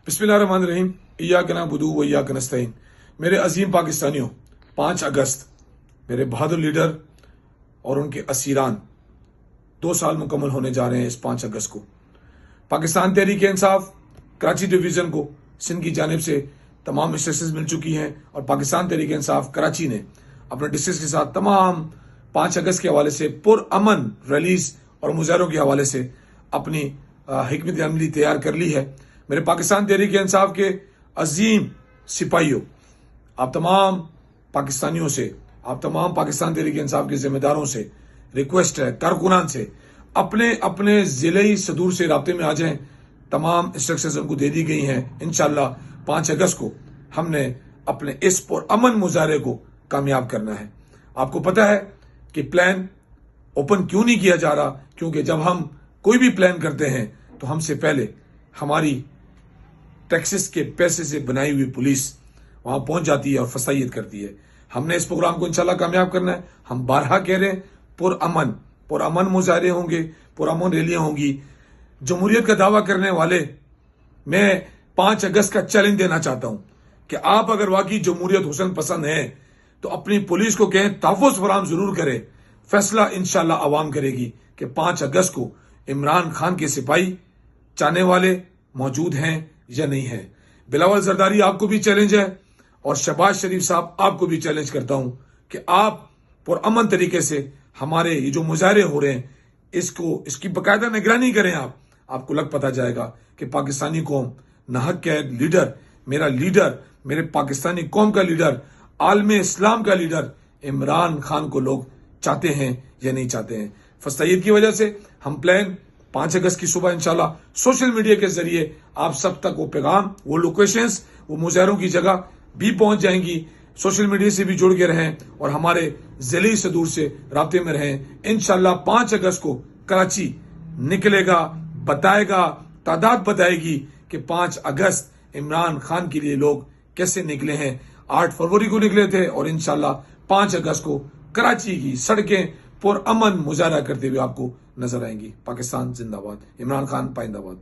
बिस्मिल्लाहिर्रहमानिर्रहीम। इय्याक नअबुदु व इय्याक नस्तईन। मेरे अजीम पाकिस्तानियों, 5 अगस्त मेरे बहादुर लीडर और उनके असीरान 2 साल मुकम्मल होने जा रहे हैं। इस 5 अगस्त को पाकिस्तान तहरीक इंसाफ कराची डिवीज़न को सिंध की जानिब से तमाम इंस्ट्रक्शंस मिल चुकी हैं और पाकिस्तान तहरीक इंसाफ कराची ने अपने डिस्ट्रिक्ट के साथ तमाम 5 अगस्त के हवाले से पुरअमन रैलीज और मुजाहरों के हवाले से अपनी हिकमत अमली तैयार कर ली है। मेरे पाकिस्तान तहरीक इंसाफ के अजीम सिपाहियों, आप तमाम पाकिस्तानियों से, आप तमाम पाकिस्तान तहरीक इंसाफ के जिम्मेदारों से रिक्वेस्ट है, कारकुनान से, अपने अपने ज़िले सदूर से राब्ते में आ जाएं। तमाम इंस्ट्रक्शंस उनको दे दी गई हैं। इंशाल्लाह 5 अगस्त को हमने अपने इस पुरअमन मुजाहरे को कामयाब करना है। आपको पता है कि प्लान ओपन क्यों नहीं किया जा रहा, क्योंकि जब हम कोई भी प्लान करते हैं तो हमसे पहले हमारी टैक्सेस के पैसे से बनाई हुई पुलिस वहां पहुंच जाती है और फसाइयत करती है। हमने इस प्रोग्राम को इंशाल्लाह कामयाब करना है। हम बारहा कह रहे हैं, पुरअमन मुजाहरे होंगे, पुरअमन रैलियां होंगी। जमहूरियत का दावा करने वाले, मैं 5 अगस्त का चैलेंज देना चाहता हूं कि आप अगर वाकई जमहूरियत हुसन पसंद है तो अपनी पुलिस को कहें तहफ़्फ़ुज़ फराहम जरूर करे। फैसला इंशाल्लाह अवाम करेगी कि 5 अगस्त को इमरान खान के सिपाही चाहने वाले मौजूद हैं या नहीं है। बिलावल जरदारी, आपको भी चैलेंज है और शहबाज शरीफ साहब, आपको भी चैलेंज करता हूं कि आप पुरअमन तरीके से हमारे ये जो मुजाहरे हो रहे हैं इसकी बाकायदा निगरानी करें। आपको लग पता जाएगा कि पाकिस्तानी कौम नाहक के लीडर, मेरे पाकिस्तानी कौम का लीडर, आलमे इस्लाम का लीडर इमरान खान को लोग चाहते हैं या नहीं चाहते हैं। फसाइयत की वजह से हम प्लान 5 अगस्त की सुबह इंशाल्लाह सोशल मीडिया के जरिए आप सब तक वो पैगाम, वो लोकेशंस, वो मुजाहरों की जगह भी पहुंच जाएंगी। सोशल मीडिया से भी जुड़ के रहें और हमारे ज़िले सदूर से राब्ते में रहें। इंशाल्लाह 5 अगस्त को कराची निकलेगा, बताएगा, तादाद बताएगी कि 5 अगस्त इमरान खान के लिए लोग कैसे निकले हैं। 8 फरवरी को निकले थे और इंशाल्लाह 5 अगस्त को कराची की सड़कें पुरअमन मुजाहरा करते हुए आपको नजर आएंगी। पाकिस्तान जिंदाबाद, इमरान खान पाइंदाबाद।